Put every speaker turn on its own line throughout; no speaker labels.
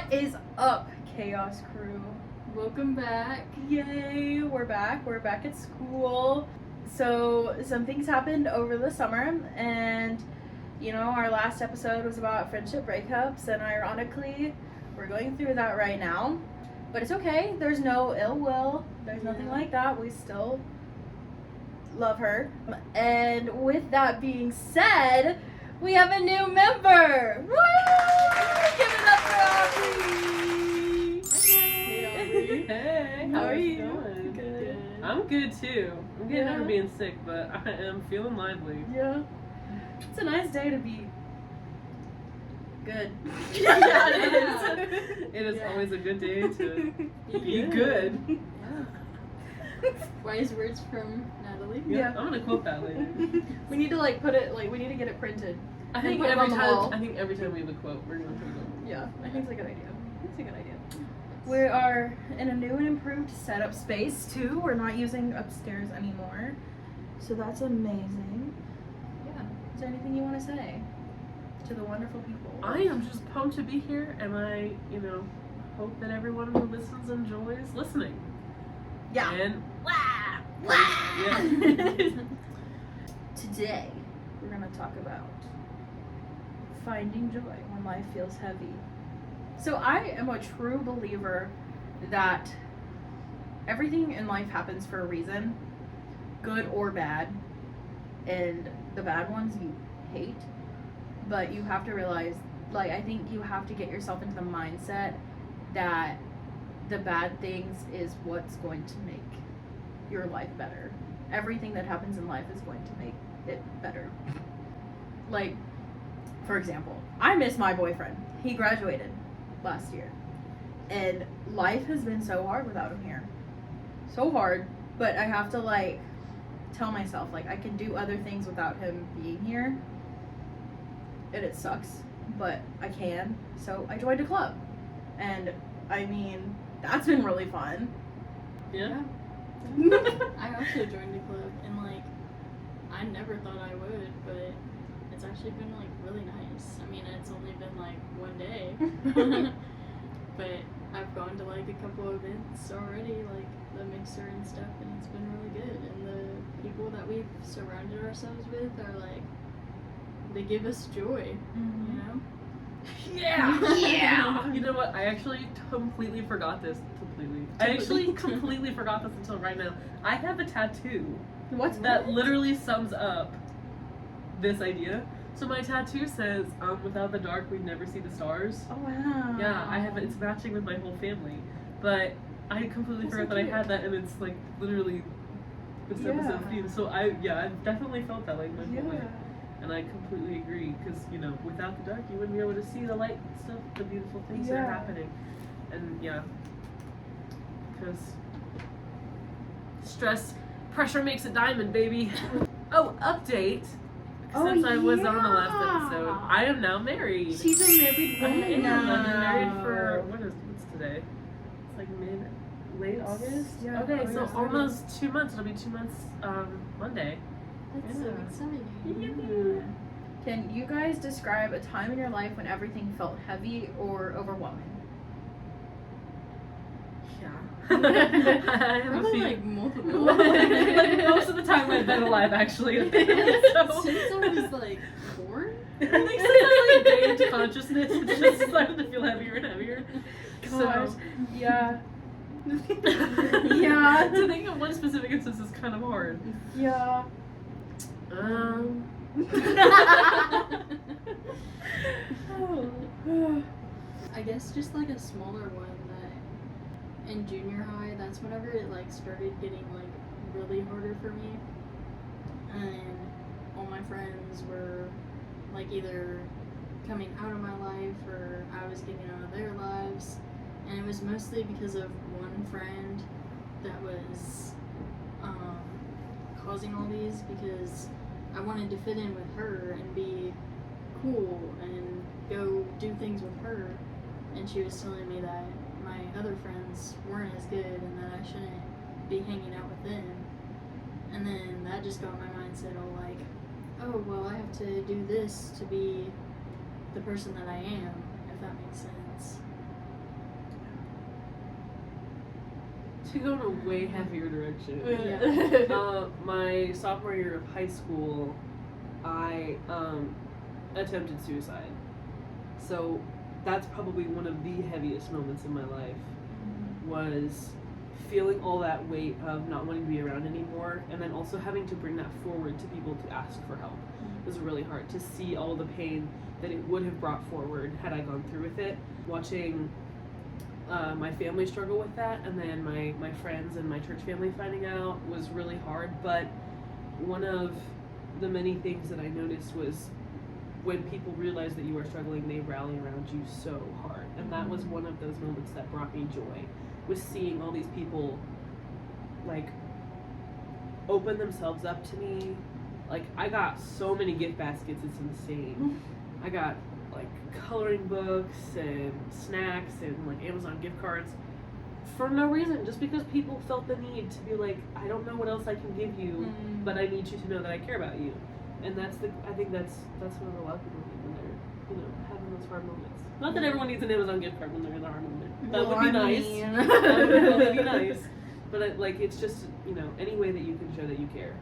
What is up, Chaos Crew?
Welcome back.
Yay, we're back. We're back at school. So, some things happened over the summer, and, you know, our last episode was about friendship breakups, and ironically, we're going through that right now. But it's okay. There's no ill will. There's nothing like that. We still love her. And with that being said, we have a new member. Woo! Give it up for Aubrey.
Hey, Aubrey.
Hey,
How are
how's it
you?
going?
Good.
I'm good too. I'm getting
Yeah.
over being sick, but I am feeling lively.
Yeah. It's a nice day to be good.
Yeah,
it is.
It is
Yeah.
always a good day to
Be
be
good.
good.
Wise words from Natalie.
Yeah.
I'm gonna quote that later.
We need to put it we need to get it printed.
I think
put it
every
on the
time
wall.
I think every time we have a quote, we're gonna put it on.
Yeah, I think it's a good idea. It's a good idea. We are in a new and improved setup space too. We're not using upstairs anymore. So that's amazing. Yeah. Is there anything you want to say to the wonderful people?
I am just pumped to be here, and I, hope that everyone who listens enjoys listening.
Yeah.
And
Yeah.
yeah.
Today, we're going to talk about finding joy when life feels heavy. So I am a true believer that everything in life happens for a reason, good or bad, and the bad ones you hate, but you have to realize, I think you have to get yourself into the mindset that the bad things is what's going to make your life better. Everything that happens in life is going to make it better. For example, I miss my boyfriend. He graduated last year. And life has been so hard without him here. So hard, but I have to tell myself I can do other things without him being here. And it sucks, but I can. So I joined a club. And I mean, that's been really fun.
Yeah.
I also joined a club, and I never thought I would, but it's actually been really nice. I mean, it's only been 1 day, but I've gone to a couple events already, the mixer and stuff, and it's been really good. And the people that we've surrounded ourselves with are they give us joy, you know?
Yeah!
Yeah!
You know what? I actually completely forgot this. I actually completely forgot this until right now. I have a tattoo that literally sums up this idea. So my tattoo says, without the dark, we'd never see the stars.
Oh, wow.
Yeah, I have it. It's matching with my whole family. But I completely forgot that I had that, and it's literally this episode's theme. So I definitely felt that my whole life. And I completely agree, because, without the dark, you wouldn't be able to see the light and stuff, the beautiful things that are happening. And, because stress, pressure makes a diamond, baby. Oh, update. Since I was on the last episode, I am now married.
She's a married woman now.
I've been married for, what's today? It's late August?
Yeah.
Okay, so
August.
almost 2 months. It'll be 2 months, Monday.
That's so
Yeah.
exciting.
Can you guys describe a time in your life when everything felt heavy or overwhelming?
Yeah. I have a
Probably
few.
multiple.
Most of the time I've been alive, actually. So.
Since I was 4?
I think since I gained into consciousness, it's just started to feel heavier and heavier.
Gosh.
So.
Yeah.
Yeah. To think of one specific instance is kind of hard.
Yeah.
I guess just a smaller one that in junior high, that's whenever it started getting really harder for me, and all my friends were either coming out of my life or I was getting out of their lives, and it was mostly because of one friend that was causing all these, because I wanted to fit in with her and be cool and go do things with her, and she was telling me that my other friends weren't as good and that I shouldn't be hanging out with them. And then that just got my mindset all oh, well, I have to do this to be the person that I am, if that makes sense.
To go in a way heavier direction.
Yeah.
My sophomore year of high school, I attempted suicide. So that's probably one of the heaviest moments in my life, was feeling all that weight of not wanting to be around anymore, and then also having to bring that forward to people to ask for help. It was really hard to see all the pain that it would have brought forward had I gone through with it. Watching my family struggle with that, and then my friends and my church family finding out was really hard. But one of the many things that I noticed was when people realize that you are struggling, they rally around you so hard. And that was one of those moments that brought me joy, was seeing all these people like open themselves up to me. Like, I got so many gift baskets, it's insane. I got like coloring books and snacks and like Amazon gift cards for no reason, just because people felt the need to be like, I don't know what else I can give you, but I need you to know that I care about you. And I think that's what a lot of people need when they're, having those hard moments. Not that everyone needs an Amazon gift card when they're in a hard moment. That would be nice. That would really be nice. But it's just, any way that you can show that you care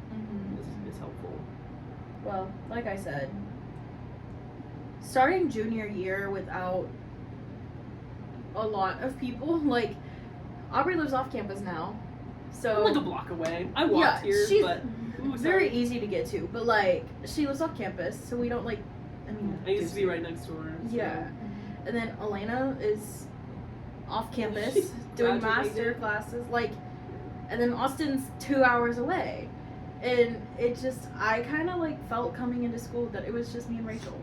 is helpful.
Well, like I said, starting junior year without a lot of people, like, Aubrey lives off campus now, so
I'm like a block away. I walked here,
she's
but
very easy to get to. But like, she lives off campus, so we don't
I used to be right next door. So.
Yeah, and then Elena is off campus
She's
doing
graduated.
master classes, like, and then Austin's 2 hours away, and it just, I kind of like felt coming into school that it was just me and Rachel.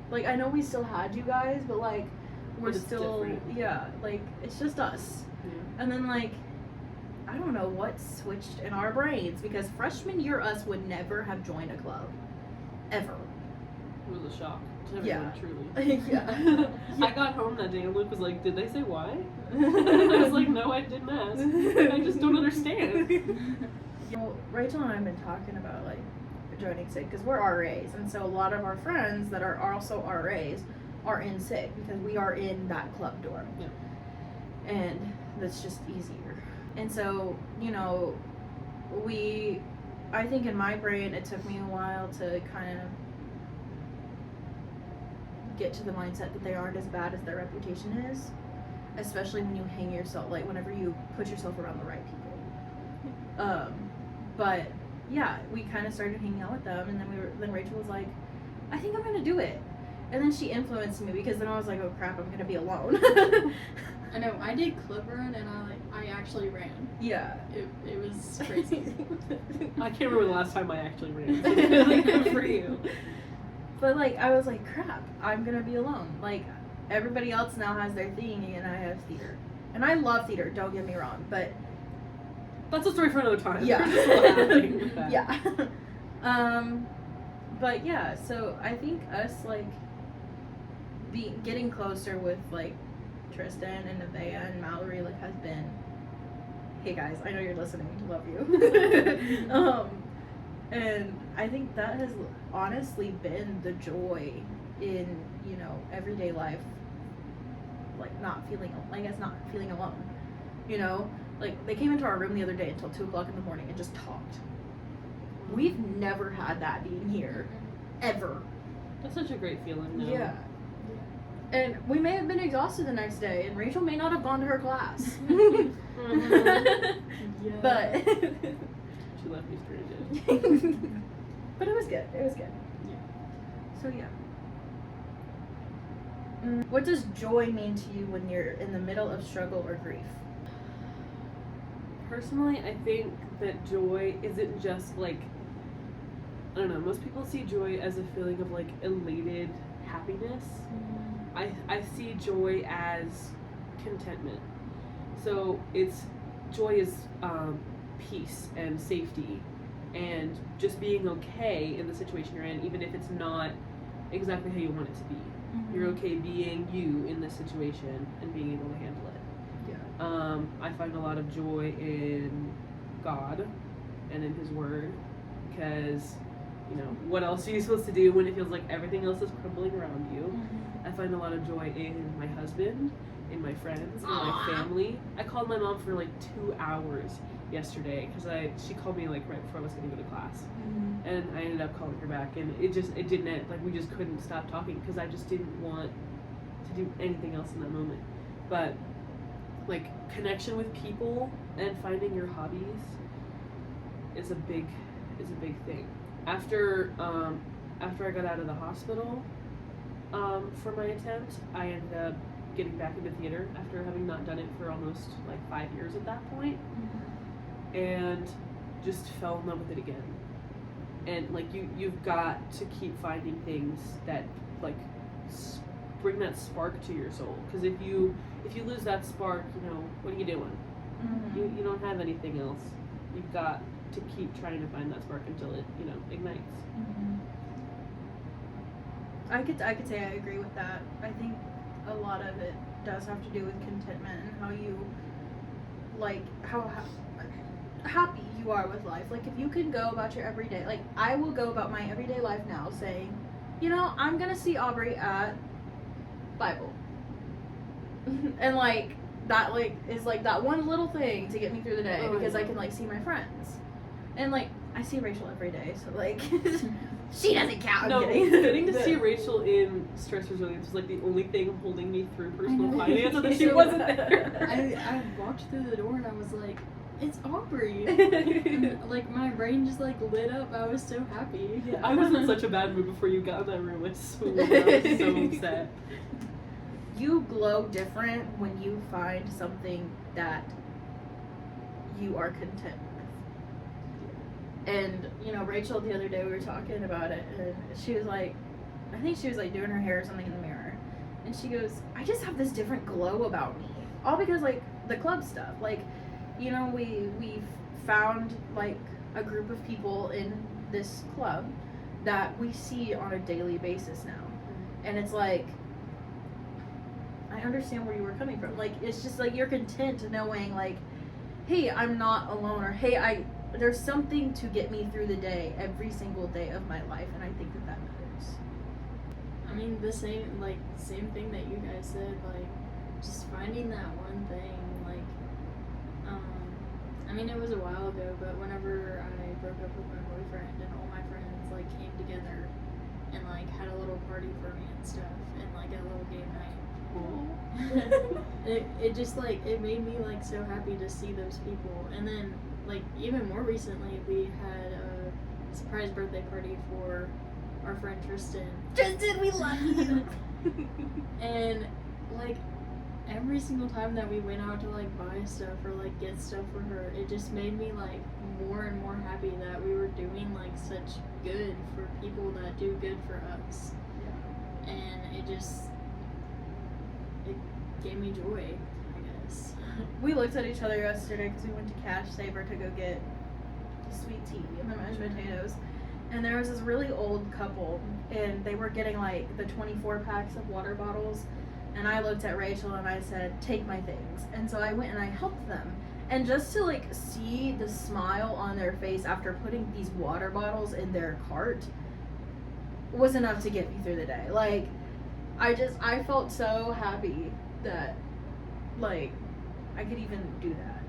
Like, I know we still had you guys, but like, we're
But it's
still
different.
like, it's just us.
Yeah.
And then like, I don't know what switched in our brains, because freshman year us would never have joined a club, ever.
It was a shock to everyone,
Yeah.
truly.
Yeah.
I got home that day and Luke was like, did they say why? And I was like, no, I didn't ask. I just don't understand.
Well, Rachel and I have been talking about like joining SIG because we're RAs, and so a lot of our friends that are also RAs are in SIG because we are in that club dorm.
Yeah.
And that's just easier. And so, I think in my brain it took me a while to kind of get to the mindset that they aren't as bad as their reputation is, especially when you hang yourself, like whenever you put yourself around the right people. But yeah, we kind of started hanging out with them, and then Rachel was like, I think I'm gonna do it. And then she influenced me, because then I was like, oh crap, I'm gonna be alone.
I know, I did club run and I actually ran.
Yeah.
It was crazy.
I can't remember the last time I actually ran. So good for you.
But like, I was like, crap, I'm gonna be alone. Like, everybody else now has their thing, and I have theater. And I love theater, don't get me wrong, but
That's a story for another time.
yeah.
There's a lot happening with that.
Yeah. But yeah, so I think us like getting closer with like Tristan and Nevaeh and Mallory like has been, hey guys, I know you're listening, love you. And I think that has honestly been the joy in, everyday life, like not feeling alone, like they came into our room the other day until 2 o'clock in the morning and just talked. We've never had that being here, ever.
That's such a great feeling, though.
Yeah. And we may have been exhausted the next day, and Rachel may not have gone to her class.
Yeah.
But
She left me stranded.
but it was good. It was good.
Yeah.
So yeah. What does joy mean to you when you're in the middle of struggle or grief?
Personally, I think that joy isn't just like, I don't know, most people see joy as a feeling of like elated happiness. I see joy as contentment. So joy is peace and safety and just being okay in the situation you're in, even if it's not exactly how you want it to be. You're okay being you in this situation and being able to handle it.
Yeah.
I find a lot of joy in God and in His Word, because, what else are you supposed to do when it feels like everything else is crumbling around you? I find a lot of joy in my husband in my friends, in my family. I called my mom for like 2 hours yesterday because she called me like right before I was going to go to class, and I ended up calling her back, and it didn't end. Like we just couldn't stop talking because I just didn't want to do anything else in that moment. But like connection with people and finding your hobbies is a big thing. After I got out of the hospital for my attempt, I ended up getting back into theater after having not done it for almost like 5 years at that point, and just fell in love with it again. And like you've got to keep finding things that like bring that spark to your soul, because if you lose that spark, what are you doing? You don't have anything else. You've got to keep trying to find that spark until it ignites.
I could say I agree with that. I think a lot of it does have to do with contentment and how you like how happy you are with life. Like if you can go about your everyday, like I will go about my everyday life now saying, I'm gonna see Aubrey at Bible. And like that is like that one little thing to get me through the day, because I can like see my friends. And like I see Rachel every day, so like she doesn't count.
No,
I'm kidding.
getting to see Rachel in Stress Resilience was like the only thing holding me through personal finance, and that she wasn't there.
I walked through the door and I was like, it's Aubrey. And, like my brain just like lit up. I was so happy.
Yeah. I was in such a bad mood before you got in that room. I swooned. I was so upset.
You glow different when you find something that you are content with. And Rachel, the other day we were talking about it, and she was like, I think she was like doing her hair or something in the mirror, and she goes, I just have this different glow about me, all because like the club stuff. Like we've found like a group of people in this club that we see on a daily basis now, and it's like, I understand where you were coming from. Like it's just like you're content knowing like, hey, I'm not alone, or hey, there's something to get me through the day every single day of my life, and I think that matters.
I mean, the same thing that you guys said, like just finding that one thing. Like I mean, it was a while ago, but whenever I broke up with my boyfriend and all my friends like came together and like had a little party for me and stuff, and like a little game night. it just like it made me like so happy to see those people. And then like even more recently we had a surprise birthday party for our friend Tristan,
we love you.
and like every single time that we went out to like buy stuff or like get stuff for her, it just made me like more and more happy that we were doing like such good for people that do good for us. And it gave me joy, I guess.
We looked at each other yesterday because we went to Cash Saver to go get sweet tea and the mashed potatoes, and there was this really old couple, and they were getting like the 24 packs of water bottles, and I looked at Rachel and I said, take my things. And so I went and I helped them, and just to like see the smile on their face after putting these water bottles in their cart was enough to get me through the day. Like I felt so happy that like I could even do that.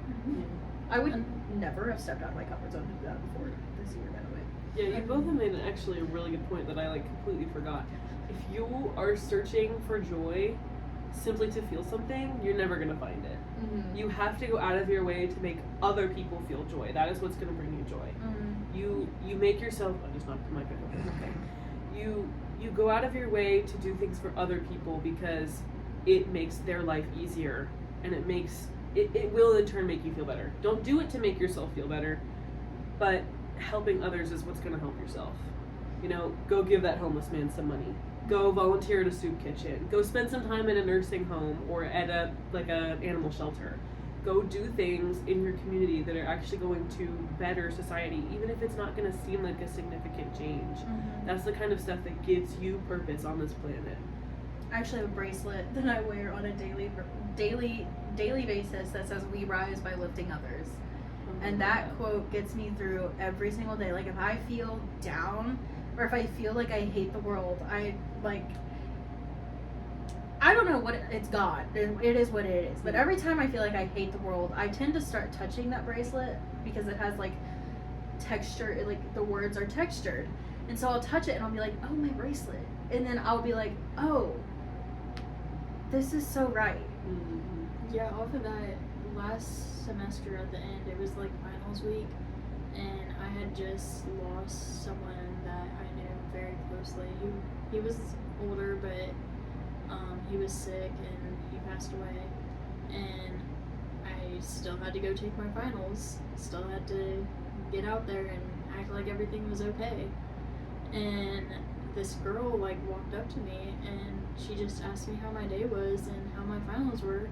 I would never have stepped out of my comfort zone to do that before this year, by the way.
Yeah, you both have made actually a really good point that I like completely forgot. If you are searching for joy simply to feel something, you're never gonna find it. You have to go out of your way to make other people feel joy. That is what's gonna bring you joy. You make yourself. I just knocked the mic over. Okay. You go out of your way to do things for other people because it makes their life easier, and it will in turn make you feel better. Don't do it to make yourself feel better, but helping others is what's going to help yourself. Go give that homeless man some money. Go volunteer at a soup kitchen. Go spend some time in a nursing home or at a animal shelter. Go do things in your community that are actually going to better society, even if it's not going to seem like a significant change. That's the kind of stuff that gives you purpose on this planet.
I actually have a bracelet that I wear on a daily basis that says "We rise by lifting others," and that quote gets me through every single day. Like if I feel down or if I feel like I hate the world, I I don't know what it's God. It is what it is. But every time I feel like I hate the world, I tend to start touching that bracelet because it has like texture, like the words are textured. And so I'll touch it and I'll be like, oh, my bracelet. And then I'll be like, oh, this is so right.
Mm-hmm.
Yeah, off of that, last semester at the end, it was like finals week, and I had just lost someone that I knew very closely. He was older, but he was sick and he passed away. And I still had to go take my finals, still had to get out there and act like everything was okay. And this girl like walked up to me and she just asked me how my day was and how my finals were.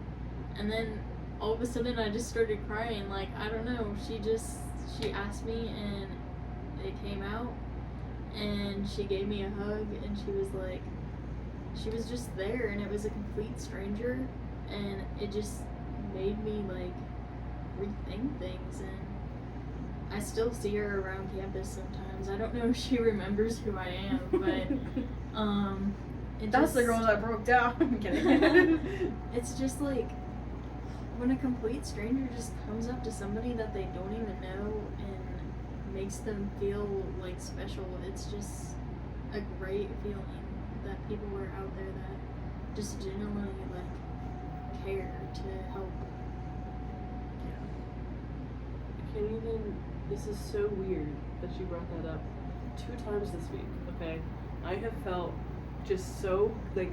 And then all of a sudden I just started crying. Like, I don't know, she asked me and it came out, and she gave me a hug, and she was just there, and it was a complete stranger, and it just made me like rethink things. And I still see her around campus sometimes. I don't know if she remembers who I am, but
That's the girl that broke down. I'm kidding.
It's just like when a complete stranger just comes up to somebody that they don't even know and makes them feel like special. It's just a great feeling that people are out there that just genuinely like care to help.
I can't even. This is so weird that you brought that up 2 times this week. Okay, I have felt just so like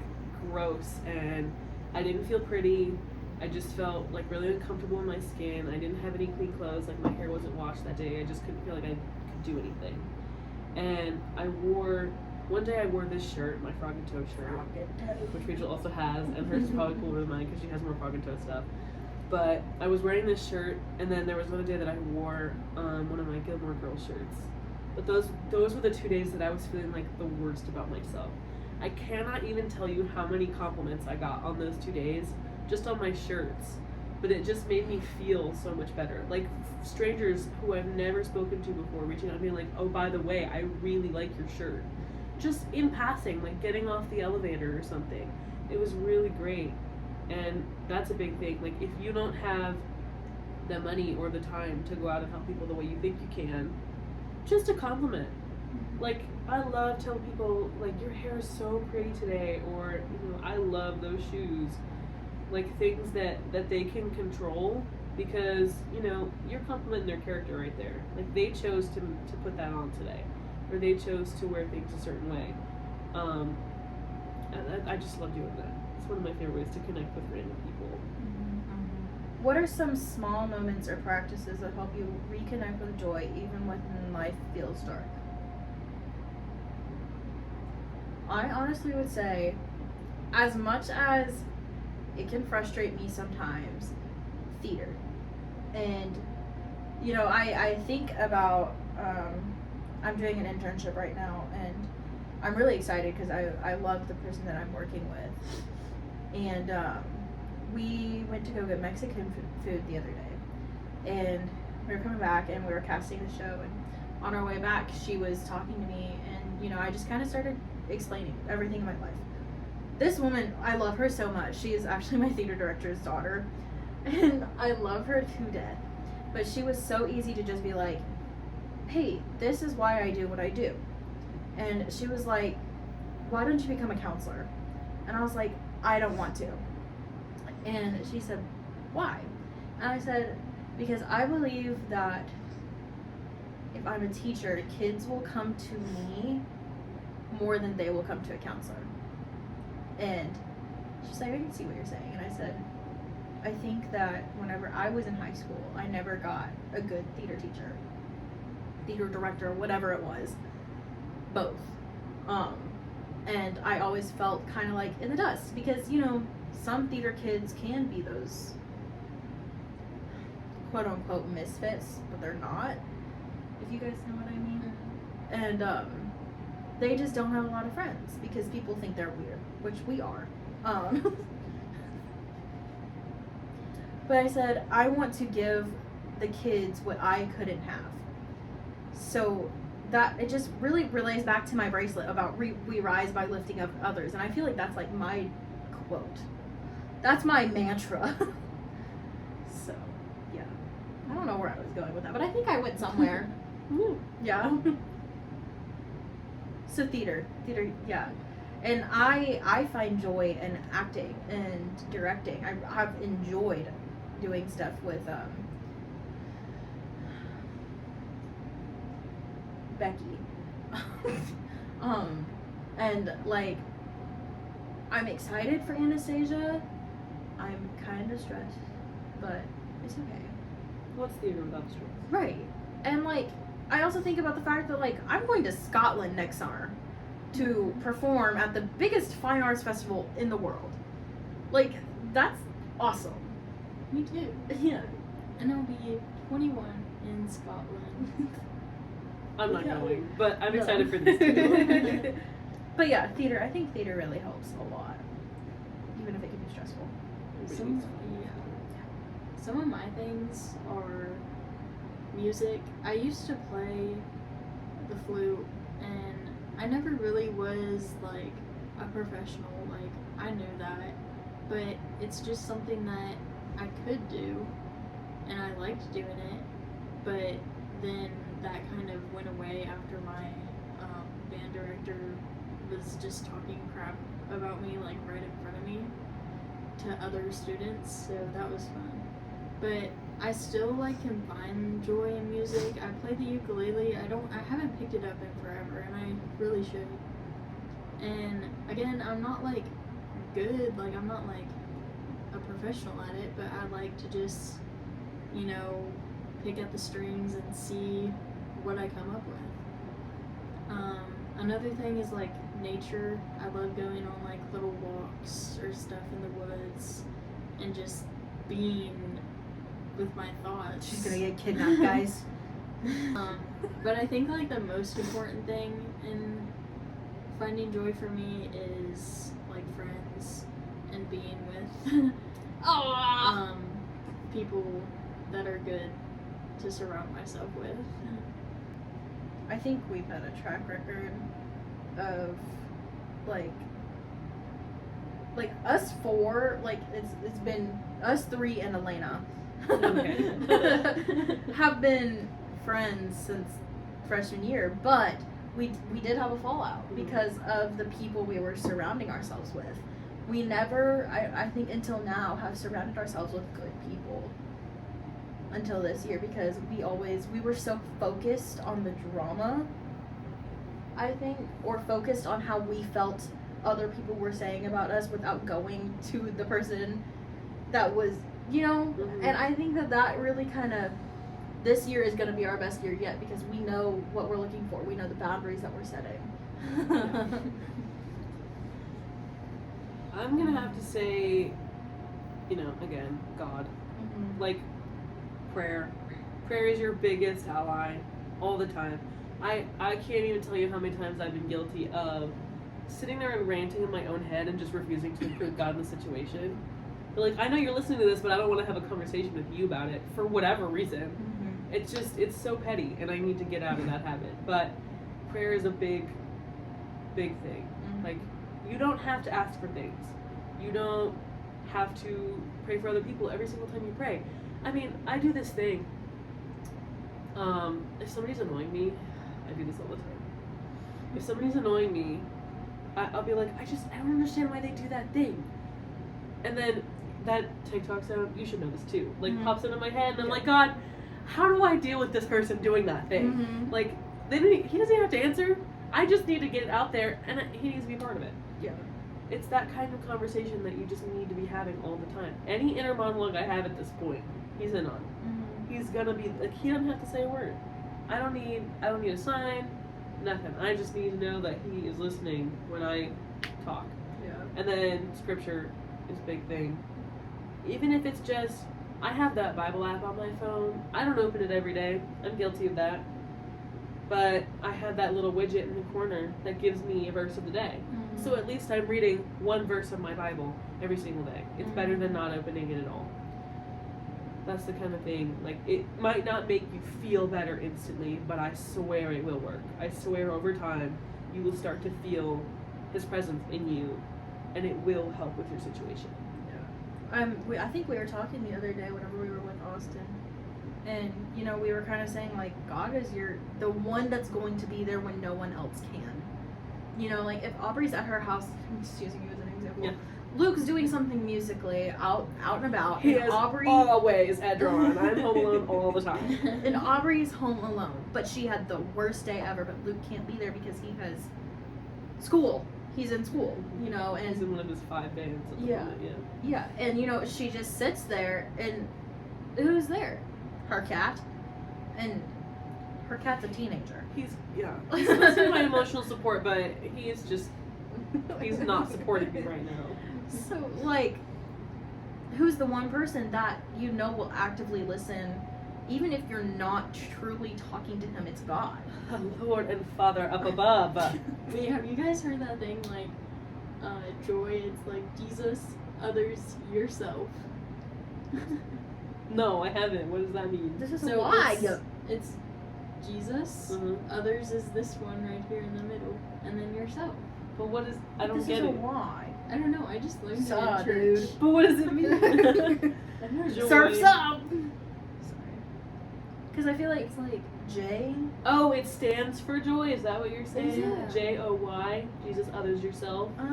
gross, and I didn't feel pretty. I just felt like really uncomfortable in my skin. I didn't have any clean clothes. Like my hair wasn't washed that day. I just couldn't feel like I could do anything. And one day I wore this shirt, my Frog and Toe shirt, which Rachel also has, and hers is probably cooler than mine because she has more Frog and Toe stuff. But I was wearing this shirt, and then there was another day that I wore one of my Gilmore Girls shirts. But those were the 2 days that I was feeling like the worst about myself. I cannot even tell you how many compliments I got on those 2 days, just on my shirts. But it just made me feel so much better. Like strangers who I've never spoken to before reaching out and being like, oh, by the way, I really like your shirt. Just in passing, like getting off the elevator or something. It was really great. And that's a big thing. Like, if you don't have the money or the time to go out and help people the way you think you can, just a compliment. Like, I love telling people, like, your hair is so pretty today, or, you know, I love those shoes. Like, things that they can control, because, you know, you're complimenting their character right there. Like, they chose to put that on today, or they chose to wear things a certain way. And I just love doing that. It's one of my favorite ways to connect with random people.
What are some small moments or practices that help you reconnect with joy even when life feels dark? I honestly would say, as much as it can frustrate me sometimes, theater. And, you know, I think about, I'm doing an internship right now, and I'm really excited because I love the person that I'm working with. And we went to go get Mexican food the other day, and we were coming back and we were casting the show, and on our way back she was talking to me, and you know, I just kind of started explaining everything in my life. This woman, I love her so much. She is actually my theater director's daughter, and I love her to death, but she was so easy to just be like, hey, this is why I do what I do. And she was like, why don't you become a counselor? And I was like, I don't want to. And she said, why? And I said, because I believe that if I'm a teacher, kids will come to me more than they will come to a counselor. And she's like, I can see what you're saying. And I said, I think that whenever I was in high school, I never got a good theater teacher, theater director, whatever it was, both. And I always felt kind of like in the dust because, you know, some theater kids can be those quote unquote misfits, but they're not, if you guys know what I mean. And they just don't have a lot of friends because people think they're weird, which we are. But I said, I want to give the kids what I couldn't have. So that it just really relays back to my bracelet about we rise by lifting up others, and I feel like that's like my quote. That's my mantra. So, yeah. I don't know where I was going with that, but I think I went somewhere. Yeah. So theater, yeah. And I find joy in acting and directing. I have enjoyed doing stuff with Becky. And like I'm excited for Anastasia. I'm kind of stressed, but it's okay.
What's theater without stress?
Right. And like I also think about the fact that like I'm going to Scotland next summer to perform at the biggest fine arts festival in the world. Like that's awesome.
Me too.
Yeah.
And I'll be 21 in Scotland.
I'm not
Yeah.
going, but I'm
No.
excited for this too.
But yeah, theater. I think theater really helps a lot, even if it can be stressful.
Some of my things are music. I used to play the flute, and I never really was like a professional. Like I knew that, but it's just something that I could do, and I liked doing it. But then that kind of went away after my band director was just talking crap about me like right in front of me to other students, so that was fun. But I still like can find joy in music. I play the ukulele. I haven't picked it up in forever, and I really should. And again, I'm not like good, like I'm not like a professional at it, but I like to just, pick at the strings and see what I come up with. Another thing is like nature. I love going on like little walks or stuff in the woods and just being with my thoughts.
She's gonna get kidnapped, guys.
But I think like the most important thing in finding joy for me is like friends and being with people that are good to surround myself with.
I think we've had a track record of like us four, like it's been us three and Elena
Okay.
have been friends since freshman year, but we did have a fallout because of the people we were surrounding ourselves with. We never, I think until now, have surrounded ourselves with good people until this year because we were so focused on the drama, I think, or focused on how we felt other people were saying about us without going to the person that was, and I think that really kind of, this year is going to be our best year yet because we know what we're looking for. We know the boundaries that we're setting.
I'm gonna have to say, again, God.
Mm-hmm.
Like, prayer. Prayer is your biggest ally all the time. I can't even tell you how many times I've been guilty of sitting there and ranting in my own head and just refusing to include God in the situation. But like, I know you're listening to this, but I don't want to have a conversation with you about it for whatever reason.
Mm-hmm.
It's so petty, and I need to get out of that habit. But prayer is a big, big thing.
Mm-hmm.
Like, you don't have to ask for things. You don't have to pray for other people every single time you pray. I mean, I do this thing. If somebody's annoying me, I do this all the time. If somebody's annoying me, I'll be like, I don't understand why they do that thing. And then that TikTok sound, you should know this too, like pops into my head, and I'm like, God, how do I deal with this person doing that thing?
Mm-hmm.
Like, he doesn't have to answer. I just need to get it out there, and he needs to be a part of it.
Yeah.
It's that kind of conversation that you just need to be having all the time. Any inner monologue I have at this point, he's in on.
Mm-hmm.
He's gonna be like, he doesn't have to say a word. I don't need a sign, nothing. I just need to know that he is listening when I talk.
Yeah.
And then scripture is a big thing. Even if it's just, I have that Bible app on my phone. I don't open it every day. I'm guilty of that. But I have that little widget in the corner that gives me a verse of the day.
Mm-hmm.
So at least I'm reading one verse of my Bible every single day. It's better than not opening it at all. That's the kind of thing, like, it might not make you feel better instantly, but I swear it will work. I swear over time, you will start to feel his presence in you and it will help with your situation.
I think we were talking the other day whenever we were with Austin, and you know we were kind of saying like God is the one that's going to be there when no one else can. You know, like if Aubrey's at her house, I'm just using you as an example.
Yeah.
Luke's doing something musically out and about,
He
and
is
Aubrey
always at Drawn. I'm home alone all the time.
and Aubrey's home alone, but she had the worst day ever. But Luke can't be there because he has school. He's in school, you know, and
He's in one of his 5 bands at the
Yeah.
moment, yeah.
yeah, and you know she just sits there, and who's there? Her cat, and her cat's a teenager.
He's supposed to be my emotional support, but he's not supporting me right now.
So like, who's the one person that you know will actively listen, even if you're not truly talking to him? It's God.
Lord and Father up above.
Wait, have you guys heard that thing, like, joy, it's like Jesus, others, yourself?
No, I haven't. What does that mean?
This is
So
why.
it's Jesus,
Mhm.
others is this one right here in the middle, and then yourself.
But what is? I don't
This
get
is a
it.
why.
I don't know, I just learned it
Saw,
in church.
dude.
But what does it mean?
I don't know,
Joy.
Surf's up. Sorry. Because I feel like
it's like,
J.
Oh, it stands for joy. Is that what you're saying?
Yeah.
Joy. Jesus, others, yourself.
Oh,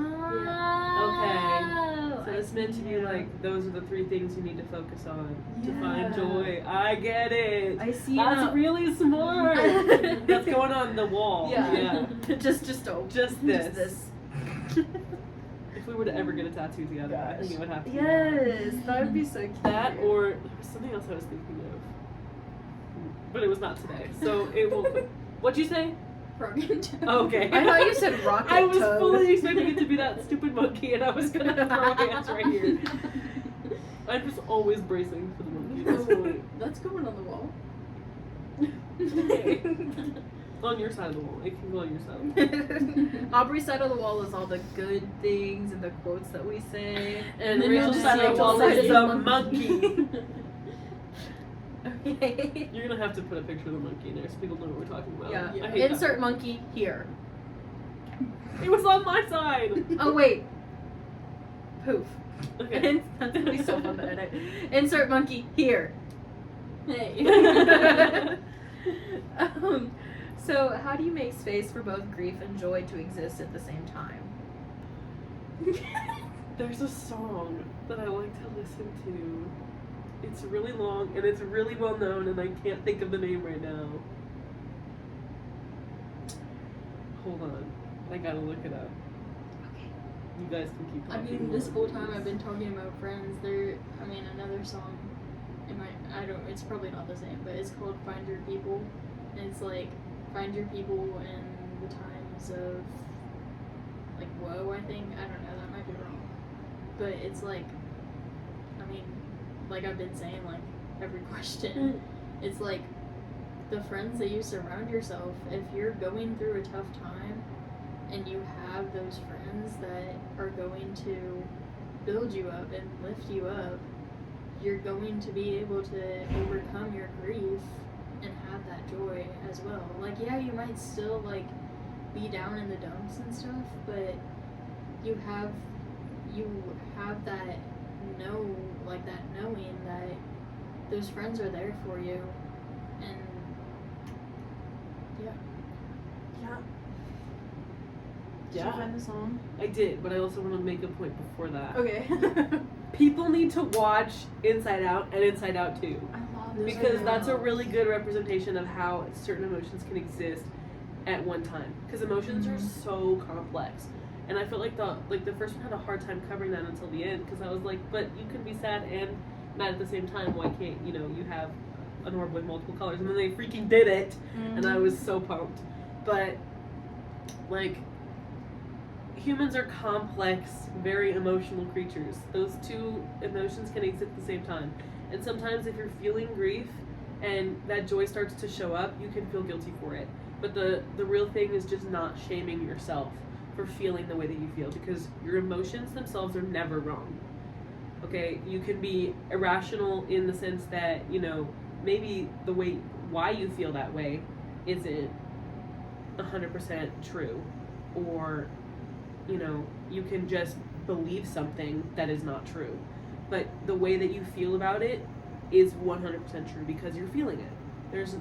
So it's meant to be like those are the 3 things you need to focus on to
Yeah.
find joy. I get it.
I see.
That's
now.
really smart. That's going on the wall.
Yeah. just
Just
this.
this. If we were to ever get a tattoo together, I think it would have to be
Yes, that would be so cute.
that or there was something else I was thinking of. But it was not today. So it will. What'd you say?
Froggen Toad.
Okay.
I thought you said rocket
I was
toad.
fully expecting it to be that stupid monkey, and I was gonna throw hands right here. I'm just always bracing for the monkey. That's really
That's going on the wall.
okay. On your side of the wall. It can go on your side of the wall.
Aubrey's side of the wall is all the good things and the quotes that we say.
And
then
Rachel's
you'll
side of
see
the wall
Rachel's
is
side
the
of
monkey.
Okay.
You're gonna have to put a picture of the monkey in there so people know what we're talking about.
Yeah.
I hate
Insert monkey here.
that. It was on my side.
Oh wait. Poof.
Okay.
That's gonna be so fun to edit. Insert monkey here.
Hey.
So how do you make space for both grief and joy to exist at the same time?
There's a song that I like to listen to. It's really long and it's really well known, and I can't think of the name right now. Hold on, I gotta look it up.
Okay.
You guys can keep
I
talking.
mean, this whole time I've been talking about Friends. Another song. It's probably not the same, but it's called Find Your People. And it's like, find your people in the times of, like, woe, I think. I don't know, that might be wrong. But it's like, like I've been saying, like, every question. It's like, the friends that you surround yourself, if you're going through a tough time, and you have those friends that are going to build you up and lift you up, you're going to be able to overcome your grief and have that joy as well. Like, yeah, you might still, like, be down in the dumps and stuff, but you have that that knowing that those friends are there for you, and yeah.
Did you find the song?
I did, but I also want to make a point before that.
Okay.
People need to watch Inside Out and Inside Out 2.
I love
Those
Because
are
that's a
wild.
really good representation of how certain emotions can exist at one time. Because emotions are so complex, and I felt like the first one had a hard time covering that until the end. Because I was like, but you can be sad and mad at the same time. Why can't you have an orb with multiple colors? And then they freaking did it, and I was so pumped. But like, humans are complex, very emotional creatures. Those two emotions can exist at the same time. And sometimes if you're feeling grief and that joy starts to show up, you can feel guilty for it. But the real thing is just not shaming yourself for feeling the way that you feel, because your emotions themselves are never wrong. Okay, you can be irrational in the sense that, maybe the way why you feel that way isn't 100% true, or you can just believe something that is not true. But the way that you feel about it is 100% true because you're feeling it. There's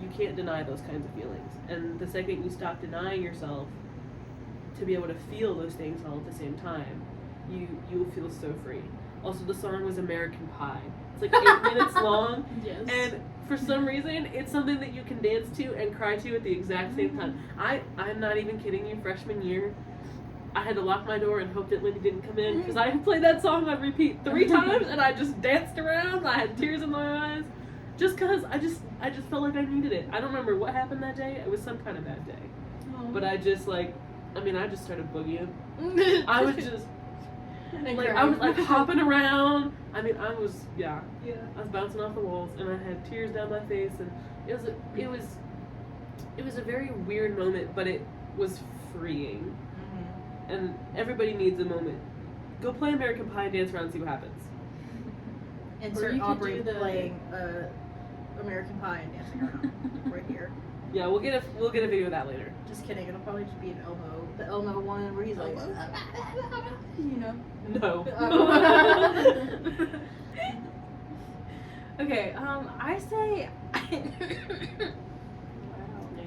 you can't deny those kinds of feelings. And the second you stop denying yourself to be able to feel those things all at the same time, you will feel so free. Also, the song was American Pie. It's like 8 minutes long.
Yes.
And for some reason, it's something that you can dance to and cry to at the exact same time. I'm not even kidding you, freshman year, I had to lock my door and hope that Lindy didn't come in because I played that song on repeat 3 times and I just danced around. I had tears in my eyes just because I just felt like I needed it. I don't remember what happened that day. It was some kind of bad day.
Oh.
But I just started boogieing. I was just...
And
I was like hopping around. I mean, I was
Yeah.
I was bouncing off the walls, and I had tears down my face, and it was a very weird moment, but it was freeing. Mm-hmm. And everybody needs a moment. Go play American Pie, dance around, and see what happens.
Insert Aubrey playing American Pie and dancing around right here.
Yeah, we'll get a video of that later.
Just kidding. It'll probably just be an the Elmo one where he's like, you know.
No.
Okay. I say.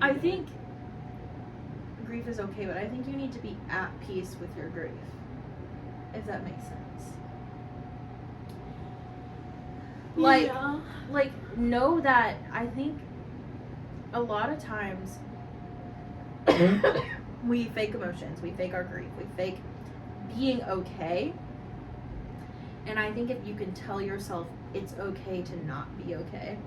I think grief is okay, but I think you need to be at peace with your grief. If that makes sense. Like know that I think a lot of times we fake emotions, we fake our grief, we fake being okay. And I think if you can tell yourself it's okay to not be okay,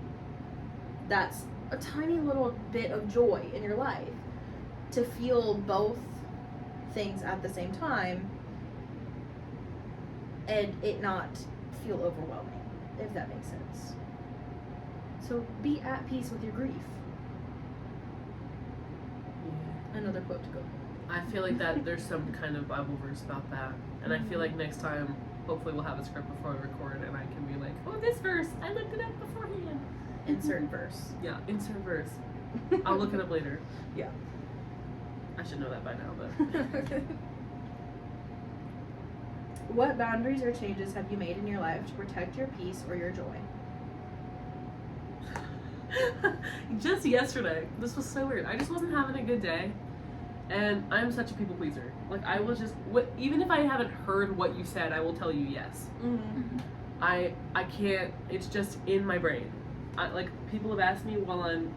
that's a tiny little bit of joy in your life. To feel both things at the same time and it not feel overwhelming, if that makes sense. So be at peace with your grief. Another quote to go.
I feel like that there's some kind of Bible verse about that, and I feel like next time, hopefully, we'll have a script before we record, and I can be like, "Oh, this verse, I looked it up beforehand."
Insert verse.
Yeah, insert verse. I'll look it up later.
Yeah.
I should know that by now, but
What boundaries or changes have you made in your life to protect your peace or your joy?
just yesterday, this was so weird. I just wasn't having a good day. And I'm such a people pleaser. Like, I will just, even if I haven't heard what you said, I will tell you yes.
Mm-hmm.
I can't, it's just in my brain. People have asked me while I'm,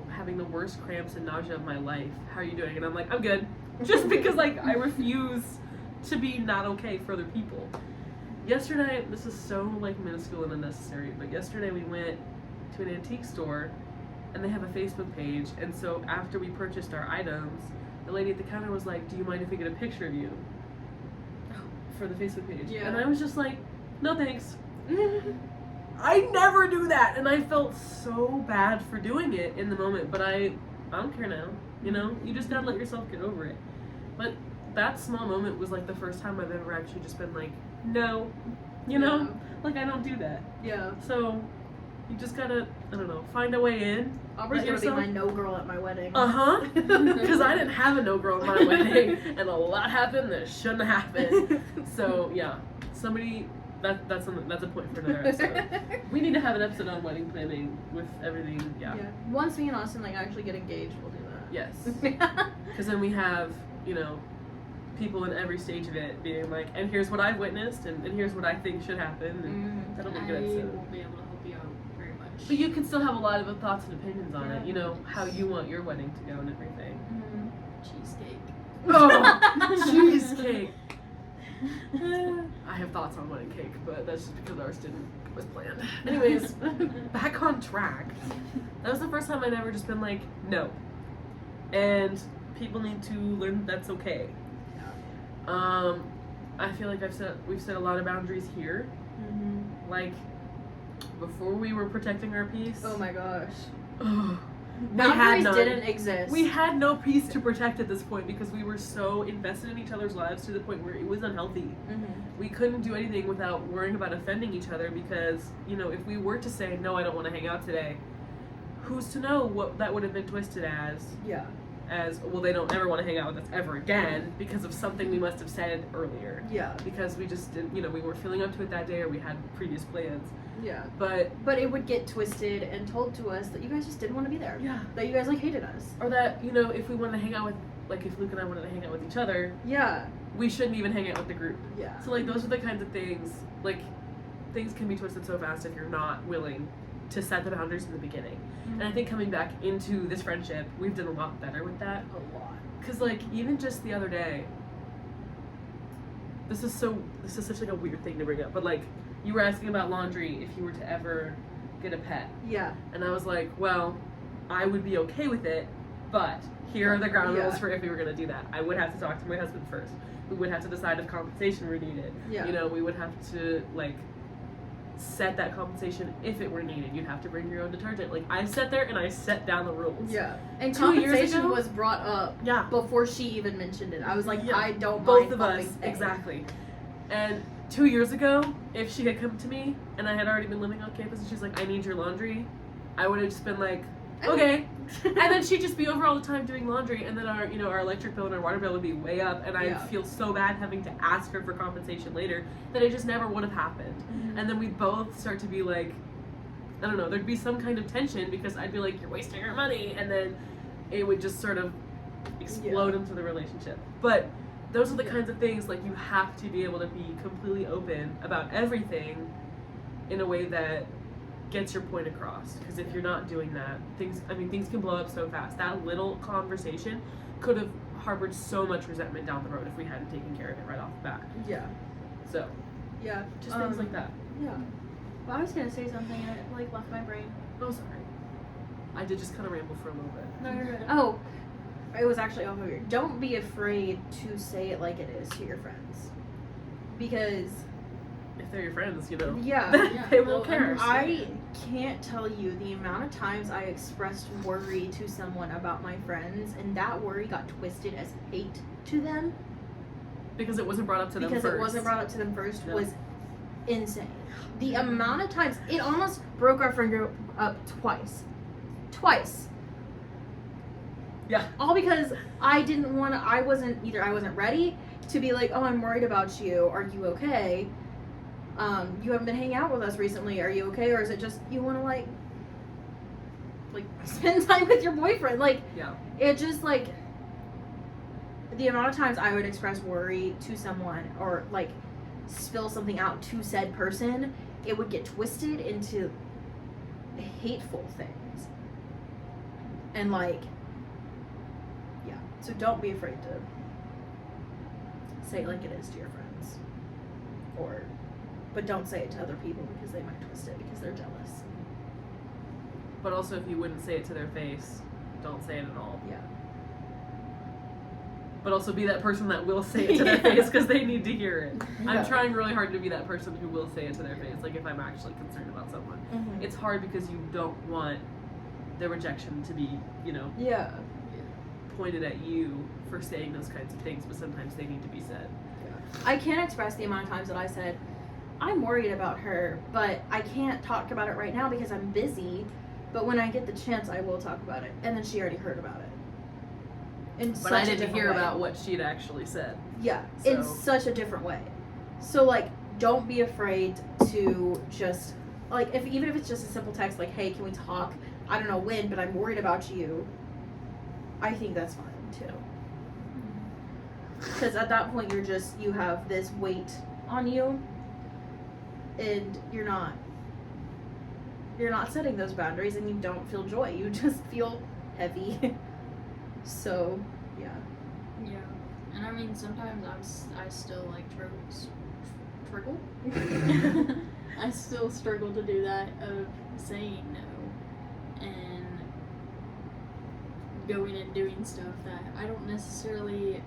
having the worst cramps and nausea of my life, how are you doing? And I'm like, I'm good. Just because, I refuse to be not okay for other people. Yesterday, this is so, minuscule and unnecessary, but yesterday we went to an antique store, and they have a Facebook page, and so after we purchased our items, the lady at the counter was like, do you mind if we get a picture of you for the Facebook page?
Yeah.
And I was just like, no thanks. I never do that, and I felt so bad for doing it in the moment, but I don't care now, You just gotta let yourself get over it. But that small moment was, the first time I've ever actually just been like, no,
Yeah.
I don't do that.
Yeah.
So, you just gotta, find a way in.
Aubrey's gonna
yourself
be my no girl at my wedding.
Uh-huh. Because I didn't have a no girl at my wedding, and a lot happened that shouldn't have happened. So, yeah. That's a point for another episode. We need to have an episode on wedding planning with everything, yeah.
Once me and Austin actually get engaged, we'll do that.
Yes. Because then we have, people in every stage of it being like, and here's what I've witnessed, and here's what I think should happen, and that'll be a good
I
episode.
won't be able to help you out very much.
But you can still have a lot of thoughts and opinions on it, how you want your wedding to go and everything.
Cheesecake.
Oh, cheesecake! I have thoughts on wedding cake, but that's just because ours was planned. Anyways, back on track. That was the first time I'd ever just been like, no. And people need to learn that's okay. I feel like we've set a lot of boundaries here. Mm-hmm. Before we were protecting our peace.
Oh my gosh.
Boundaries
didn't exist.
We had no peace to protect at this point because we were so invested in each other's lives to the point where it was unhealthy. Mm-hmm. We couldn't do anything without worrying about offending each other because, if we were to say, no, I don't want to hang out today, who's to know what that would have been twisted as?
Yeah.
as, well, they don't ever want to hang out with us ever again because of something we must have said earlier.
Yeah.
Because we just didn't, you know, we weren't feeling up to it that day, or we had previous plans.
Yeah.
But
it would get twisted and told to us that you guys just didn't want to be there.
yeah.
That you guys, like, hated us.
Or that, you know, if we wanted to hang out with, like, if Luke and I wanted to hang out with each other,
Yeah.
we shouldn't even hang out with the group.
Yeah.
So, like, those are the kinds of things, like, things can be twisted so fast if you're not willing to set the boundaries in the beginning. And I think coming back into this friendship, we've done a lot better with that.
A lot.
Because, like, even just the other day, this is such, like, a weird thing to bring up, but, like, you were asking about laundry if you were to ever get a pet.
Yeah.
And I was like, well, I would be okay with it, but here are the ground
Yeah.
rules for if we were going to do that. I would have to talk to my husband first. We would have to decide if compensation were needed.
Yeah.
You know, we would have to, like, set that compensation if it were needed. You'd have to bring your own detergent. Like, I sat there and I set down the rules.
Yeah. And
2 years
compensation
ago-
was brought up
Yeah.
before she even mentioned it. I was like,
Yeah.
I don't
Both
mind
of us.
pumping pay.
Exactly. And 2 years ago, if she had come to me and I had already been living on campus and she's like, I need your laundry, I would have just been like, okay. And then she'd just be over all the time doing laundry, and then our electric bill and our water bill would be way up, and
Yeah.
I'd feel so bad having to ask her for compensation later that it just never would have happened.
Mhm.
And then we'd both start to be like, I don't know, there'd be some kind of tension because I'd be like, you're wasting our money, and then it would just sort of explode into the relationship. But those are the
Yeah.
kinds of things, like, you have to be able to be completely open about everything in a way that gets your point across. Because if you're not doing that, things can blow up so fast. That little conversation could have harbored so much resentment down the road if we hadn't taken care of it right off the bat.
Yeah.
So,
Yeah.
just things like that.
Yeah.
Well, I was gonna say something and it like left my brain.
Oh, sorry. I did just kind of ramble for a little bit.
No, you're good.
Oh, it was actually all over. Don't be afraid to say it like it is to your friends. Because
If they're your friends, you know,
Yeah.
Yeah,
they
they'll
won't care.
understand.
I can't tell you the amount of times I expressed worry to someone about my friends, and that worry got twisted as hate to them
Because it wasn't brought up to them
because
first.
it wasn't brought up to them first
No.
was insane. The amount of times it almost broke our friend group up twice.
Yeah.
All because I wasn't ready to be like, oh, I'm worried about you. Are you okay? You haven't been hanging out with us recently. Are you okay? Or is it just you want to like spend time with your boyfriend? Like,
Yeah.
it just like the amount of times I would express worry to someone or like spill something out to said person, it would get twisted into hateful things. And like, yeah. So don't be afraid to say it like it is to your friends. But don't say it to other people because they might twist it because they're jealous.
But also, if you wouldn't say it to their face, don't say it at all.
Yeah.
But also be that person that will say it to their face because they need to hear it.
Yeah.
I'm trying really hard to be that person who will say it to their face, like if I'm actually concerned about someone.
Mm-hmm.
It's hard because you don't want the rejection to be, you know,
Yeah.
pointed at you for saying those kinds of things, but sometimes they need to be said.
I can't express the amount of times that I said, I'm worried about her, but I can't talk about it right now because I'm busy. But when I get the chance, I will talk about it. And then she already heard about it. In
But
such
I
a
didn't
different
hear
way.
about what she'd actually said.
Yeah, in
So-
such a different way. So, like, don't be afraid to just, like, even if it's just a simple text, like, hey, can we talk? I don't know when, but I'm worried about you. I think that's fine, too. Because at that point, you have this weight on you, and you're not setting those boundaries, and you don't feel joy. You just feel heavy. So, yeah.
Yeah, and I mean sometimes I still like struggle. I still struggle to do that of saying no and going and doing stuff that I don't necessarily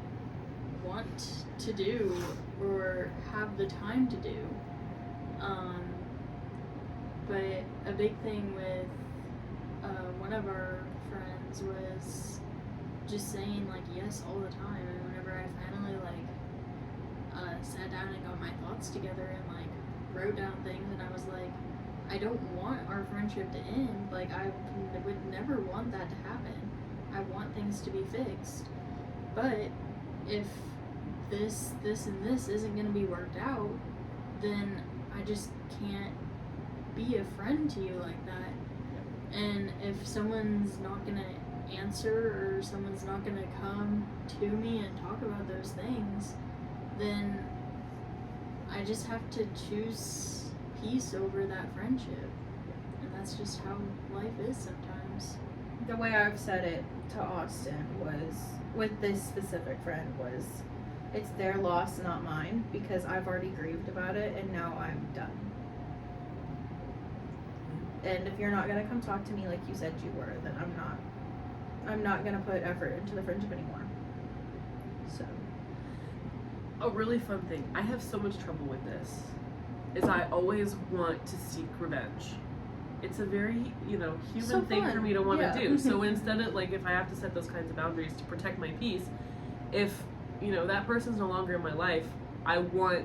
want to do or have the time to do. But a big thing with one of our friends was just saying like yes all the time, and whenever I finally sat down and got my thoughts together and like wrote down things, and I was like, I don't want our friendship to end. Like I would never want that to happen. I want things to be fixed. But if this, and this isn't going to be worked out, then I just can't be a friend to you like that. And if someone's not going to answer or someone's not going to come to me and talk about those things, then I just have to choose peace over that friendship. And that's just how life is sometimes.
The way I've said it to Austin was, with this specific friend, was, it's their loss, not mine, because I've already grieved about it and now I'm done. And if you're not gonna come talk to me like you said you were, then I'm not gonna put effort into the friendship anymore. So.
A really fun thing, I have so much trouble with this, is I always want to seek revenge. It's a very, human
So
thing
fun.
for me to want
Yeah.
to do. So instead of, if I have to set those kinds of boundaries to protect my peace, if, that person's no longer in my life, I want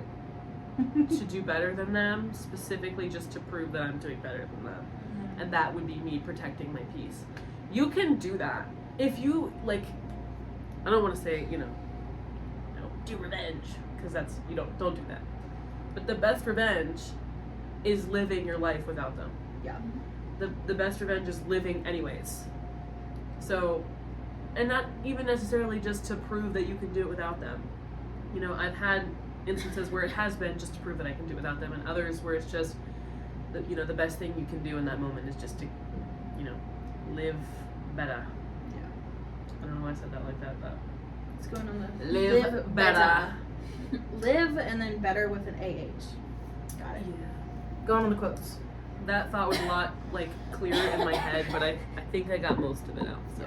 to do better than them, specifically just to prove that I'm doing better than them.
Mm-hmm.
And that would be me protecting my peace. You can do that. If you, I don't want to say, do revenge, because that's, don't do that. But the best revenge is living your life without them.
Yeah.
The best revenge is living anyways. So, and not even necessarily just to prove that you can do it without them. I've had instances where it has been just to prove that I can do it without them, and others where it's just, the best thing you can do in that moment is just to, live better.
Yeah.
I don't know why I said that like that, but.
What's going on there?
Live better.
Live and then better with an AH. Got it.
Yeah.
Going on the quotes.
That thought was a lot clearer in my head, but I think I got most of it out. So.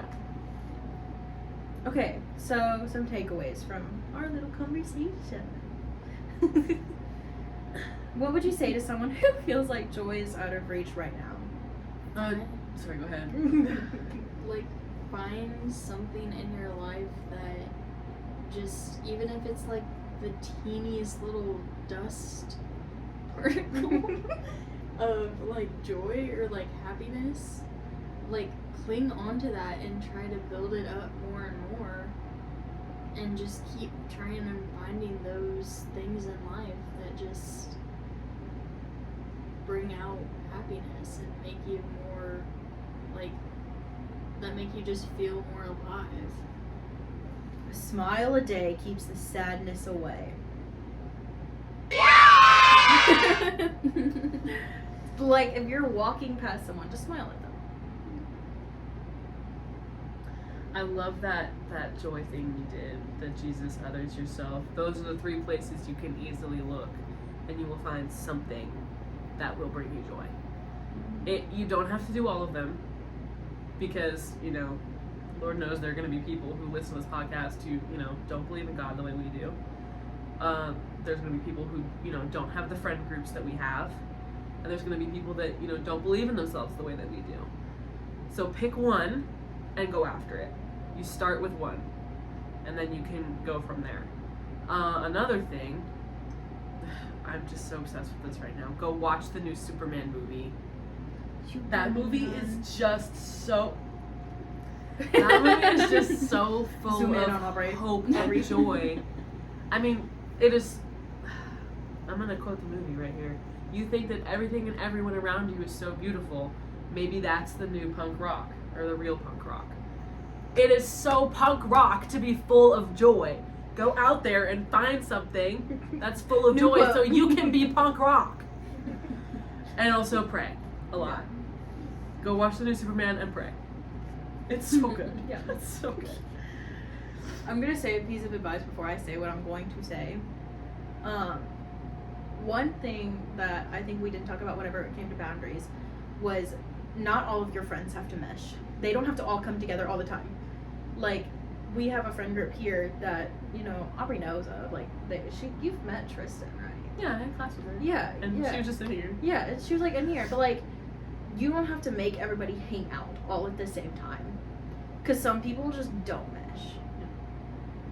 Okay, so some takeaways from our little conversation. What would you say to someone who feels like joy is out of reach right now?
Sorry, go ahead.
Find something in your life that just, even if it's the teeniest little dust particle of joy or happiness, cling onto that and try to build it up more and more, and just keep trying and finding those things in life that just bring out happiness and make you more that make you just feel more alive.
A smile a day keeps the sadness away. If you're walking past someone, just smile at them.
I love that joy thing you did, the Jesus, others, yourself. Those are the 3 places you can easily look, and you will find something that will bring you joy. You don't have to do all of them, because, Lord knows there are going to be people who listen to this podcast who, don't believe in God the way we do. There's going to be people who, don't have the friend groups that we have. And there's going to be people that, don't believe in themselves the way that we do. So pick one and go after it. You start with one, and then you can go from there. Another thing, I'm just so obsessed with this right now. Go watch the new Superman movie. That movie is just so... That movie is just so full
Zoom in
of
on Aubrey.
hope and joy. I mean, it is... I'm going to quote the movie right here. You think that everything and everyone around you is so beautiful. Maybe that's the new punk rock, or the real punk rock. It is so punk rock to be full of joy. Go out there and find something that's full of joy so you can be punk rock. And also pray a lot. Yeah. Go watch the new Superman and pray. It's so good.
Yeah,
it's so good.
I'm gonna say a piece of advice before I say what I'm going to say. One thing that I think we didn't talk about whenever it came to boundaries was not all of your friends have to mesh. They don't have to all come together all the time. We have a friend group here that, Aubrey knows of. You've met Tristan, right?
Yeah, I had class with her.
Yeah.
And she was just in here.
Yeah, and she was in here. But you don't have to make everybody hang out all at the same time. Because some people just don't mesh.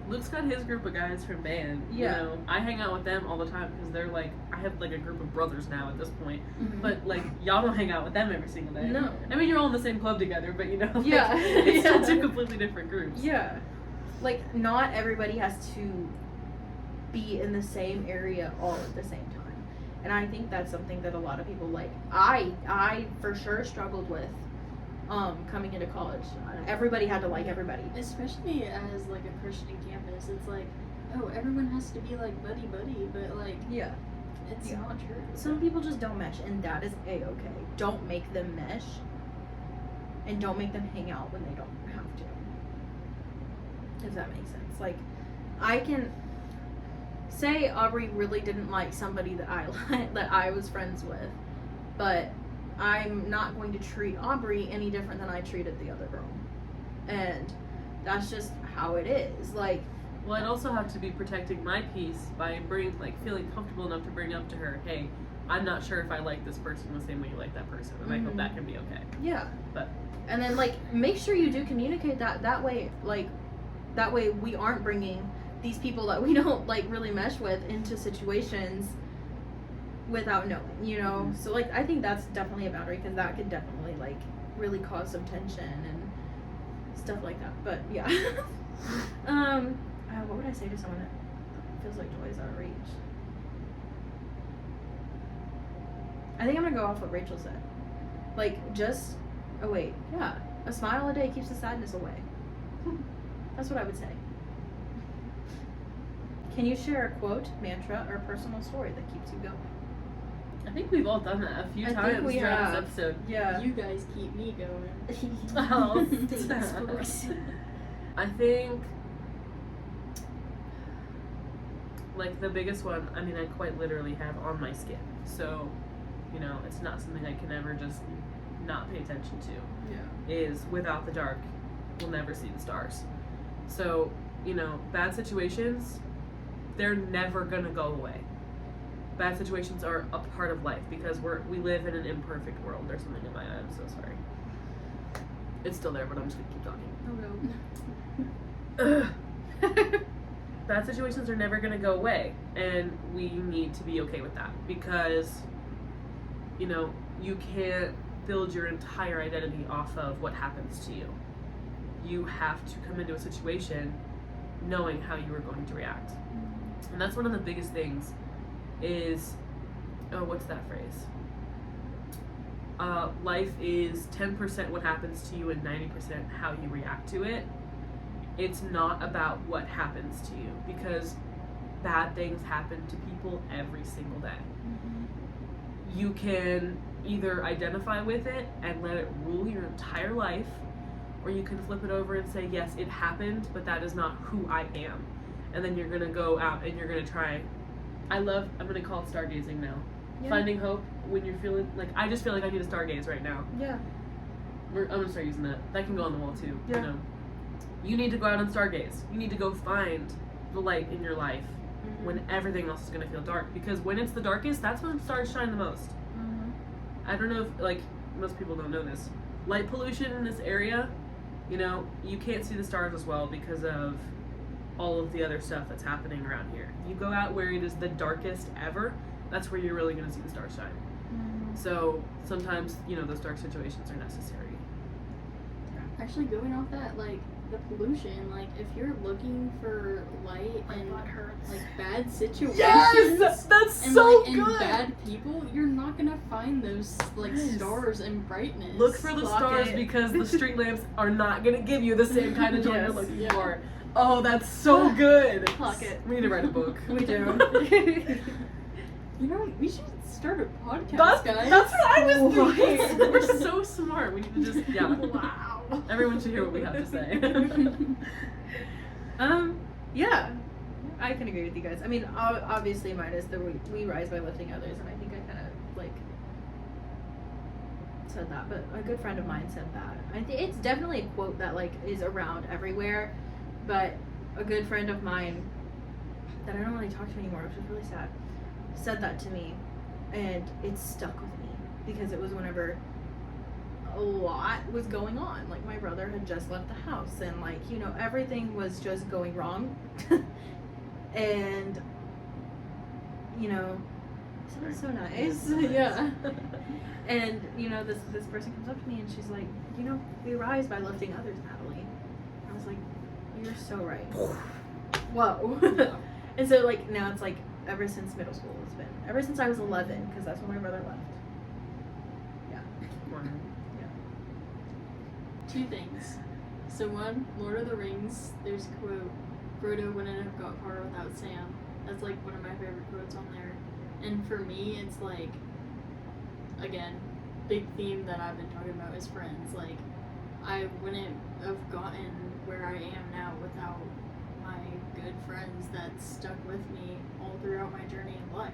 Luke's got his group of guys from band.
Yeah.
You know, I hang out with them all the time because they're like, I have like a group of brothers now at this point.
Mhm.
But like, y'all don't hang out with them every single day.
No.
I mean, you're all in the same club together, but you know, like,
Yeah.
it's
Yeah.
still two completely different groups.
Yeah. Like, not everybody has to be in the same area all at the same time. And I think that's something that a lot of people like. I for sure struggled with coming into college. Everybody had to like everybody.
Especially as like a Christian campus, it's like, oh, everyone has to be like buddy, but like
Yeah.
it's
Yeah.
not true.
Some people just don't mesh, and that is a-okay. Don't make them mesh, and don't make them hang out when they don't have to. If that makes sense. Like, I can say Aubrey really didn't like somebody that I was friends with, but I'm not going to treat Aubrey any different than I treated the other girl. And that's just how it is. Like,
Well, I'd also have to be protecting my peace by feeling comfortable enough to bring up to her, hey, I'm not sure if I like this person the same way you like that person, and I hope that can be okay.
yeah.
But
And then, like, make sure you do communicate that way, like, that way we aren't bringing these people that we don't, like, really mesh with into situations without knowing, you know? So, like, I think that's definitely a boundary, because that could definitely, like, really cause some tension and stuff like that. But, yeah. What would I say to someone that feels like joy is out of reach? I think I'm gonna go off what Rachel said. Like, just, a smile a day keeps the sadness away. That's what I would say. Can you share a quote, mantra, or personal story that keeps you going?
I think we've all done that a few
I think
times
we
throughout
have.
this episode.
Yeah.
You guys keep me going.
Oh,
Thanks, folks.
I think, like, the biggest one, I mean, I quite literally have on my skin. So, you know, it's not something I can ever just not pay attention to.
Yeah.
Is without the dark, we'll never see the stars. So, you know, bad situations, they're never gonna go away. Bad situations are a part of life because we live in an imperfect world. There's something in my eye, I'm so sorry. It's still there, but I'm just gonna keep talking.
Oh no.
Bad situations are never gonna go away, and we need to be okay with that because, you know, you can't build your entire identity off of what happens to you. You have to come into a situation knowing how you are going to react. And that's one of the biggest things is, what's that phrase? Life is 10% what happens to you and 90% how you react to it. It's not about what happens to you because bad things happen to people every single day. You can either identify with it and let it rule your entire life, or you can flip it over and say, yes, it happened, but that is not who I am. And then you're gonna go out and you're gonna try. I'm gonna call it stargazing now.
Yeah.
Finding hope when you're feeling, like, I just feel like I need to stargaze right now.
Yeah.
I'm gonna start using that. That can go on the wall too,
Yeah.
you know. You need to go out and stargaze. You need to go find the light in your life when everything else is gonna feel dark. Because when it's the darkest, that's when stars shine the most. I don't know if, like, most people don't know this. Light pollution in this area, you know, you can't see the stars as well because of all of the other stuff that's happening around here. You go out where it is the darkest ever, that's where you're really going to see the stars shine. So sometimes, you know, those dark situations are necessary.
Actually, going off that, like, the pollution, like, if you're looking for light and, like, bad situations
That's
and,
so
like,
good!
and bad people, you're not gonna find those, like,
Yes.
stars and brightness.
Look for the
Clock
stars
it.
because the street lamps are not going to give you the same kind of joy you're
Yes.
looking
Yeah.
for. Oh, that's so good!
Clock it.
We need to write a book.
We do.
You know, we should start a podcast,
That's
guys.
what I was
What?
thinking. We're so smart. We need to just, yeah.
Wow.
Everyone should hear what we have to say.
Yeah, I can agree with you guys. I mean, obviously mine is the we rise by lifting others, and I think I kind of, like, said that, but a good friend of mine said that. I think it's definitely a quote that, like, is around everywhere, but a good friend of mine that I don't really talk to anymore, which is really sad, said that to me, and it stuck with me because it was whenever a lot was going on. Like, my brother had just left the house, and, like, you know, everything was just going wrong. And, you know, it was so nice. Yeah. And, you know, this person comes up to me and she's like, you know, we rise by lifting others, Natalie. I was like, you're so right. Whoa. And so, like, now it's like, ever since middle school, it's been, ever since I was 11, because that's when my brother left. Yeah. Yeah.
2 things. So one, Lord of the Rings, there's a quote, Frodo wouldn't have got far without Sam. That's like one of my favorite quotes on there. And for me, it's like, again, big theme that I've been talking about is friends. Like, I wouldn't have gotten where I am now without my good friends that stuck with me all throughout my journey in life.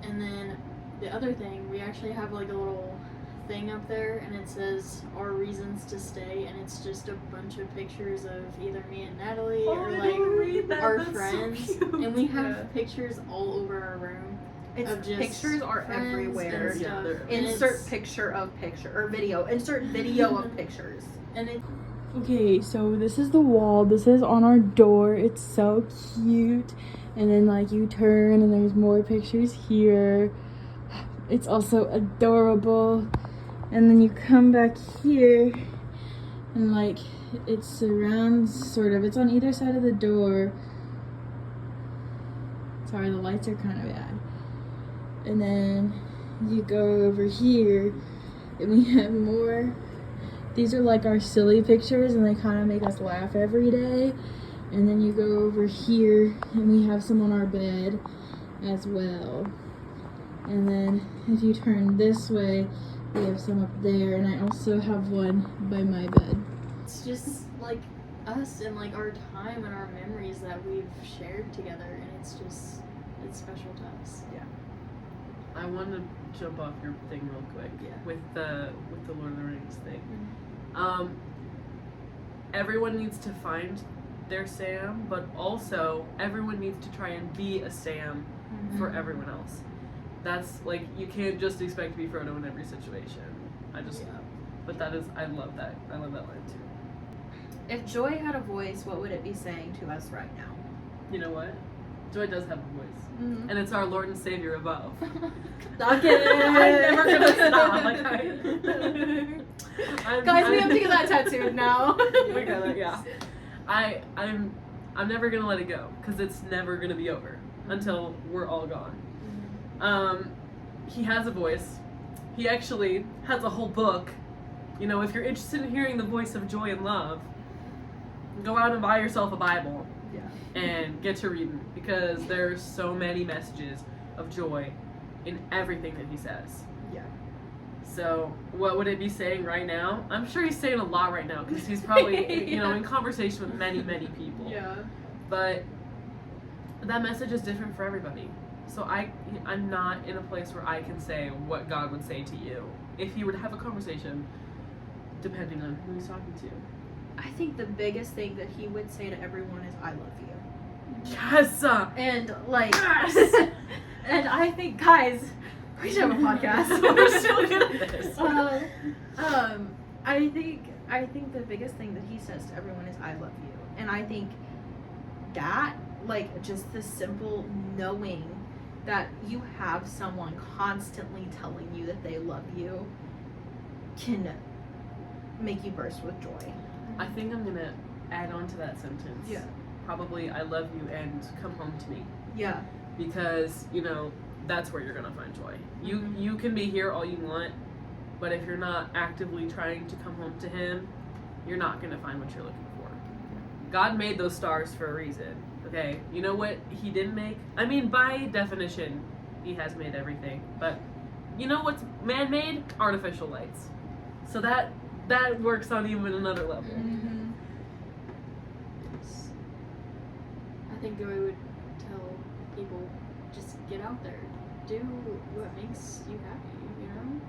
And then the other thing, we actually have like a little thing up there, and it says our reasons to stay, and it's just a bunch of pictures of either me and Natalie or like our friends, so and we have pictures all over our room.
It's
of just
pictures are everywhere.
And stuff.
Yeah,
And
Insert picture of picture or video. Insert video of pictures.
And it.
Okay, so this is the wall. This is on our door. It's so cute. And then, like, you turn and there's more pictures here. It's also adorable. And then you come back here and, like, it surrounds, sort of. It's on either side of the door. Sorry, the lights are kind of bad. And then you go over here and we have more. These are like our silly pictures, and they kind of make us laugh every day. And then you go over here and we have some on our bed as well. And then if you turn this way, we have some up there, and I also have one by my bed.
It's just like us and like our time and our memories that we've shared together, and it's special to us.
Yeah.
I want to jump off your thing real quick.
Yeah.
With the Lord of the Rings thing. Everyone needs to find their Sam, but also everyone needs to try and be a Sam for everyone else. That's like, you can't just expect to be Frodo in every situation. But that is, I love that line too.
If Joy had a voice, what would it be saying to us right now?
You know what? Joy does have a voice.
Mm-hmm.
And it's our Lord and Savior above.
Stop it!
I'm never gonna stop. Like,
Guys, we have to get that tattooed now.
We gotta, yeah. I'm never gonna let it go, because it's never gonna be over until we're all gone. He has a voice. He actually has a whole book. You know, if you're interested in hearing the voice of joy and love, go out and buy yourself a Bible.
Yeah.
And get to reading, because there's so many messages of joy in everything that he says.
Yeah.
So what would it be saying right now? I'm sure he's saying a lot right now, because he's probably you know, in conversation with many people.
Yeah.
But that message is different for everybody. So I'm not in a place where I can say what God would say to you if he were to have a conversation, depending on who he's talking to.
I think the biggest thing that he would say to everyone is, I love you.
Yes!
And, like,
Yes!
and I think, guys, we should have a podcast.
We're so good at this.
I think the biggest thing that he says to everyone is, I love you. And I think that, like, just the simple knowing that you have someone constantly telling you that they love you can make you burst with joy.
I think I'm gonna add on to that sentence.
Yeah.
Probably, I love you and come home to me.
Yeah.
Because, you know, that's where you're gonna find joy. You can be here all you want, but if you're not actively trying to come home to him, you're not gonna find what you're looking for. God made those stars for a reason. Okay, you know what he didn't make? I mean, by definition, he has made everything. But you know what's man-made? Artificial lights. So that works on even another level.
Mm-hmm.
I think Joey would tell people, just get out there, do what makes you happy, you know?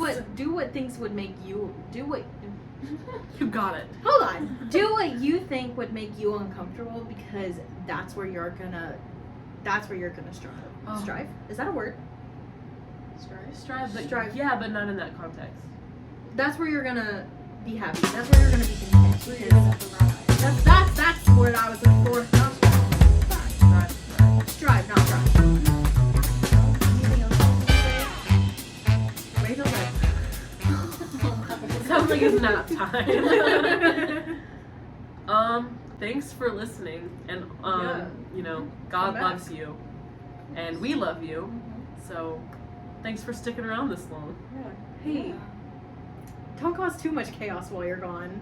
Yes.
Do what things would make you
You got it.
hold on. Do what you think would make you uncomfortable, because that's where you're gonna strive.
Oh.
Strive? Is that a word?
Strive.
but
Strive.
yeah, but not in that context.
That's where you're gonna be happy. That's where you're gonna be content.
We're
Because
gonna have to ride.
that's what I was looking for. Not strive. Strive, not strive. Anything else you want to say? Wait till
It sounds like it's nap time. Thanks for listening, and
Yeah.
you know,
Come
God
back.
loves you, and we love you. So, thanks for sticking around this long.
Hey, don't cause too much chaos while you're gone.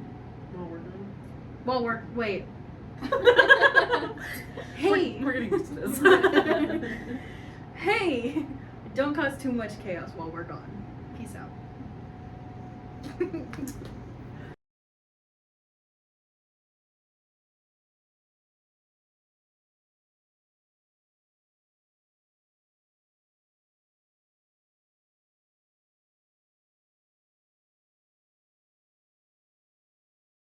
Well, we're done.
Wait. Hey.
We're getting used to this.
Hey, don't cause too much chaos while we're gone. Peace out.